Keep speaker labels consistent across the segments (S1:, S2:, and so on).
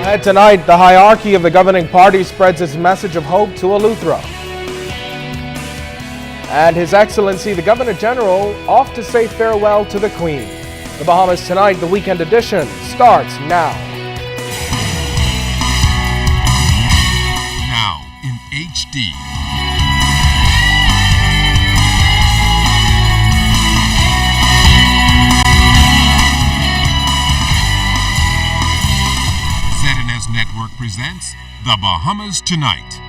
S1: And tonight, the hierarchy of the governing party spreads its message of hope to Eleuthera. And His Excellency, the Governor General, off to say farewell to the Queen. The Bahamas Tonight, the weekend edition, starts now.
S2: Now in HD. Network presents The Bahamas Tonight.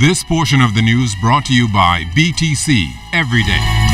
S2: This portion of the news brought to you by BTC Every Day.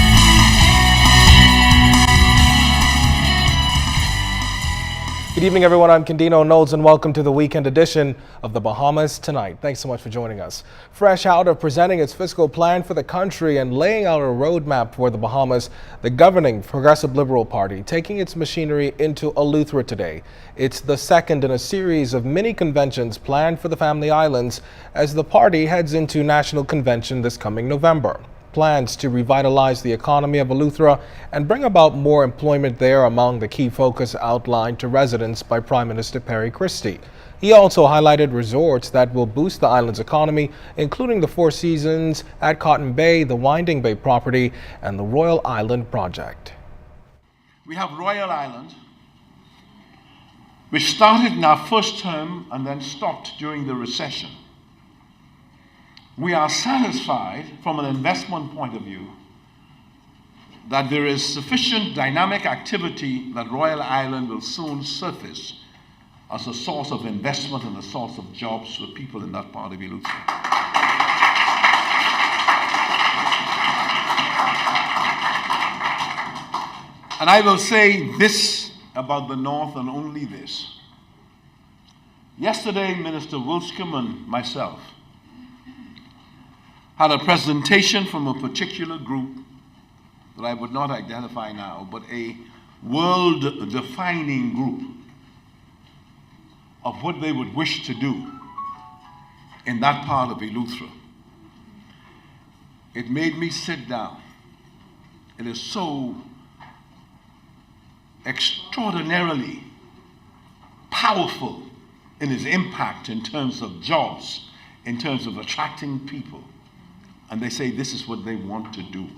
S1: Good evening, everyone. I'm Candino Knowles, and welcome to the weekend edition of The Bahamas Tonight. Thanks so much for joining us. Fresh out of presenting its fiscal plan for the country and laying out a roadmap for the Bahamas, the governing Progressive Liberal Party taking its machinery into Eleuthera today. It's the second in a series of mini conventions planned for the Family Islands as the party heads into National Convention this coming November. Plans to revitalize the economy of Eleuthera and bring about more employment there among the key focus outlined to residents by Prime Minister Perry Christie. He also highlighted resorts that will boost the island's economy, including the Four Seasons at Cotton Bay, the Winding Bay property, and the Royal Island project.
S3: We have Royal Island, which started in our first term and then stopped during the recession. We are satisfied from an investment point of view that there is sufficient dynamic activity that Royal Island will soon surface as a source of investment and a source of jobs for people in that part of Eleuthera. And I will say this about the North and only this. Yesterday, Minister Wilscombe and myself had a presentation from a particular group that I would not identify now, but a world-defining group of what they would wish to do in that part of Eleuthera. It made me sit down. It is so extraordinarily powerful in its impact in terms of jobs, in terms of attracting people. And they say this is what they want to do.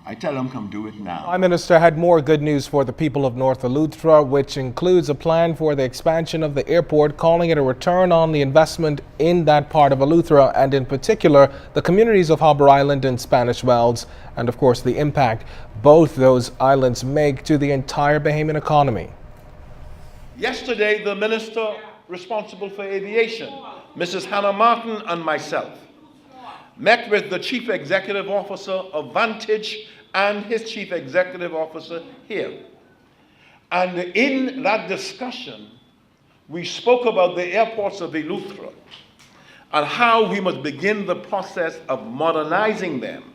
S3: I tell them, come do it now.
S1: Prime Minister had more good news for the people of North Eleuthera, which includes a plan for the expansion of the airport, calling it a return on the investment in that part of Eleuthera, and in particular, the communities of Harbour Island and Spanish Wells, and of course, the impact both those islands make to the entire Bahamian economy.
S3: Yesterday, the minister responsible for aviation, Mrs. Hannah Martin, and myself met with the Chief Executive Officer of Vantage and his Chief Executive Officer here. And in that discussion, we spoke about the airports of Eleuthera and how we must begin the process of modernizing them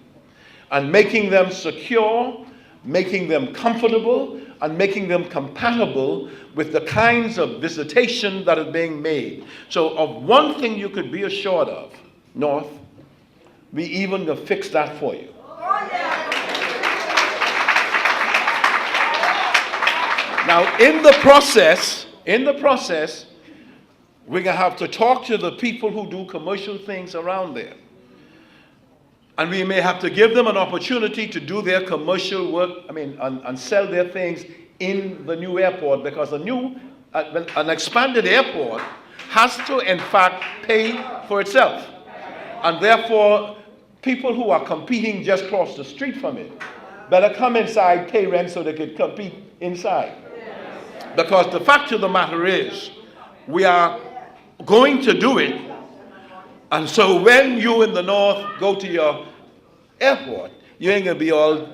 S3: and making them secure, making them comfortable, and making them compatible with the kinds of visitation that is being made. So of one thing you could be assured of, North, we even gonna fix that for you. Now, in the process, we're gonna have to talk to the people who do commercial things around there. And we may have to give them an opportunity to do their commercial work, and sell their things in the new airport, because an expanded airport has to, in fact, pay for itself. And therefore, people who are competing just across the street from it better come inside, pay rent so they could compete inside. Because the fact of the matter is, we are going to do it. And so when you in the North go to your airport, you ain't gonna be all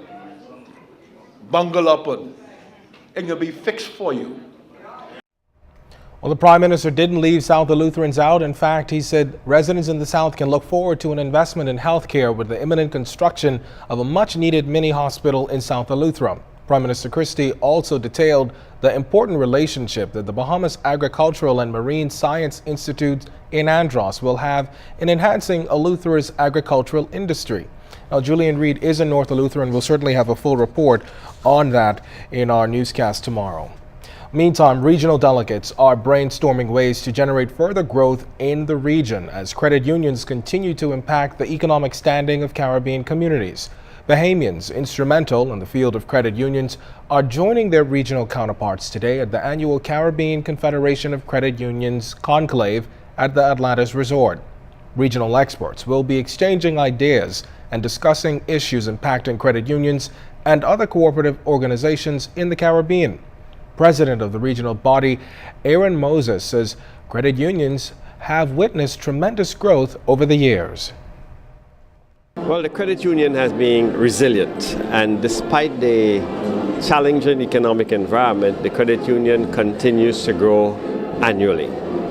S3: bungled up and it's gonna be fixed for you.
S1: Well, the Prime Minister didn't leave South Eleutherans out. In fact, he said residents in the South can look forward to an investment in healthcare with the imminent construction of a much-needed mini-hospital in South Eleuthera. Prime Minister Christie also detailed the important relationship that the Bahamas Agricultural and Marine Science Institute in Andros will have in enhancing Eleuthera's agricultural industry. Now, Julian Reed is in North Eleuthera, and we'll certainly have a full report on that in our newscast tomorrow. Meantime, regional delegates are brainstorming ways to generate further growth in the region as credit unions continue to impact the economic standing of Caribbean communities. Bahamians instrumental in the field of credit unions are joining their regional counterparts today at the annual Caribbean Confederation of Credit Unions conclave at the Atlantis Resort. Regional experts will be exchanging ideas and discussing issues impacting credit unions and other cooperative organizations in the Caribbean. President of the regional body, Aaron Moses, says credit unions have witnessed tremendous growth over the years.
S4: Well, the credit union has been resilient, and despite the challenging economic environment, the credit union continues to grow annually.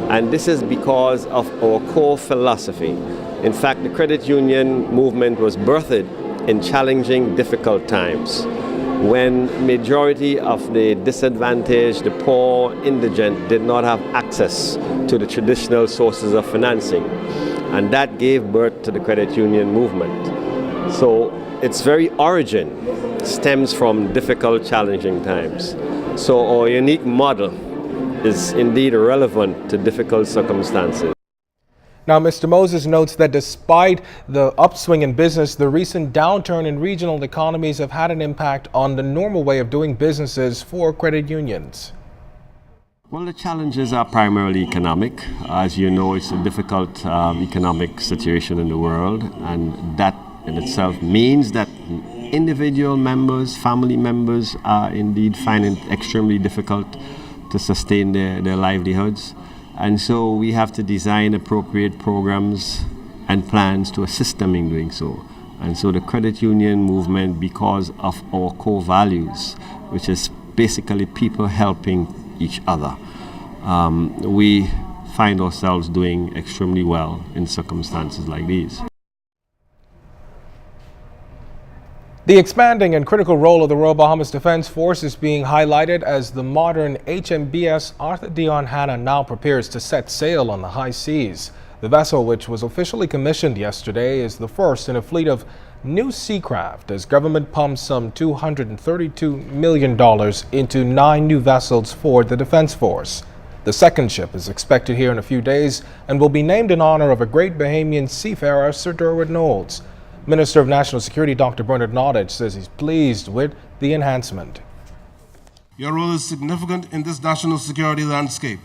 S4: And this is because of our core philosophy. In fact, the credit union movement was birthed in challenging, difficult times when majority of the disadvantaged, the poor, indigent did not have access to the traditional sources of financing. And that gave birth to the credit union movement. So its very origin stems from difficult, challenging times. So our unique model is indeed relevant to difficult circumstances.
S1: Now, Mr. Moses notes that despite the upswing in business, the recent downturn in regional economies have had an impact on the normal way of doing businesses for credit unions.
S4: Well, the challenges are primarily economic. As you know, it's a difficult economic situation in the world, and that in itself means that individual members, family members are indeed finding it extremely difficult to sustain their livelihoods. And so we have to design appropriate programs and plans to assist them in doing so. And so the credit union movement, because of our core values, which is basically people helping each other, we find ourselves doing extremely well in circumstances like these.
S1: The expanding and critical role of the Royal Bahamas Defense Force is being highlighted as the modern HMBS Arthur Dion Hanna now prepares to set sail on the high seas. The vessel, which was officially commissioned yesterday, is the first in a fleet of new seacraft as government pumps some $232 million into 9 new vessels for the Defense Force. The second ship is expected here in a few days and will be named in honor of a great Bahamian seafarer, Sir Derwent Knowles. Minister of National Security Dr. Bernard Nottage says he's pleased with the enhancement.
S5: Your role is significant in this national security landscape,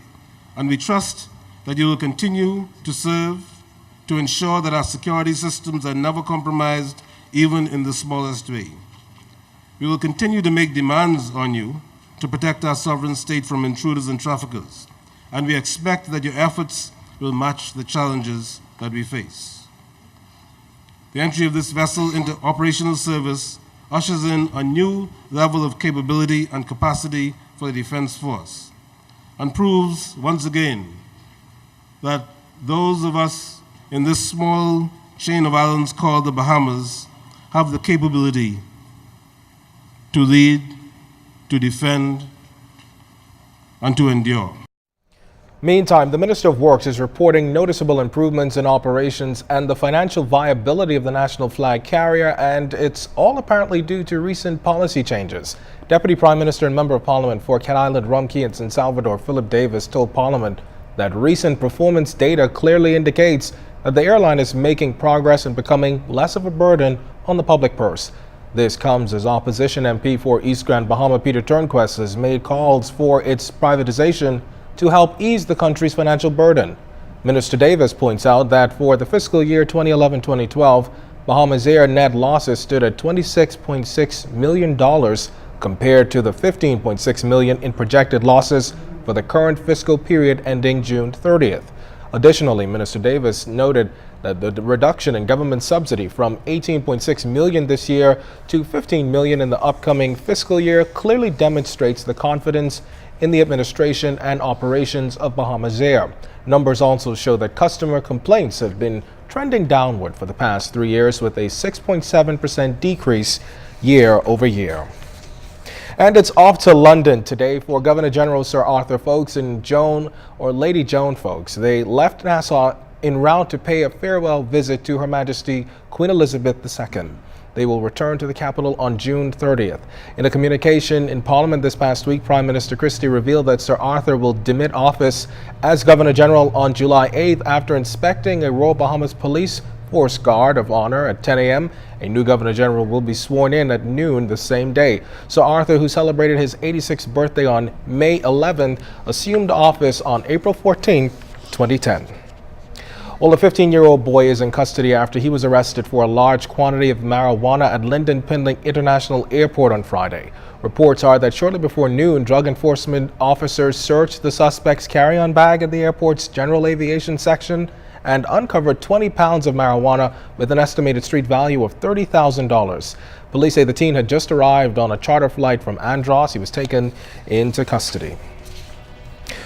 S5: and we trust that you will continue to serve to ensure that our security systems are never compromised, even in the smallest way. We will continue to make demands on you to protect our sovereign state from intruders and traffickers, and we expect that your efforts will match the challenges that we face. The entry of this vessel into operational service ushers in a new level of capability and capacity for the Defense Force and proves once again that those of us in this small chain of islands called the Bahamas have the capability to lead, to defend, and to endure.
S1: Meantime, the Minister of Works is reporting noticeable improvements in operations and the financial viability of the national flag carrier, and it's all apparently due to recent policy changes. Deputy Prime Minister and Member of Parliament for Cat Island, Rum Cay and San Salvador, Philip Davis, told Parliament that recent performance data clearly indicates that the airline is making progress and becoming less of a burden on the public purse. This comes as opposition MP for East Grand Bahama, Peter Turnquest, has made calls for its privatization to help ease the country's financial burden. Minister Davis points out that for the fiscal year 2011-2012, Bahamas Air net losses stood at $26.6 million compared to the $15.6 million in projected losses for the current fiscal period ending June 30th. Additionally, Minister Davis noted that the reduction in government subsidy from $18.6 million this year to $15 million in the upcoming fiscal year clearly demonstrates the confidence in the administration and operations of Bahamas Air. Numbers also show that customer complaints have been trending downward for the past 3 years, with a 6.7% decrease year over year. And it's off to London today for Governor General Sir Arthur Folkes and Joan, or Lady Joan Folkes. They left Nassau en route to pay a farewell visit to Her Majesty Queen Elizabeth II. They will return to the capital on June 30th. In a communication in Parliament this past week, Prime Minister Christie revealed that Sir Arthur will demit office as Governor General on July 8th after inspecting a Royal Bahamas Police Force Guard of Honor at 10 a.m. A new Governor General will be sworn in at noon the same day. Sir Arthur, who celebrated his 86th birthday on May 11th, assumed office on April 14, 2010. Well, a 15-year-old boy is in custody after he was arrested for a large quantity of marijuana at Lyndon Pindling International Airport on Friday. Reports are that shortly before noon, drug enforcement officers searched the suspect's carry-on bag at the airport's general aviation section and uncovered 20 pounds of marijuana with an estimated street value of $30,000. Police say the teen had just arrived on a charter flight from Andros. He was taken into custody.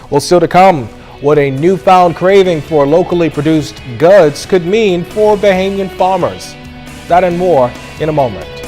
S1: Well, still to come, what a newfound craving for locally produced goods could mean for Bahamian farmers. That and more in a moment.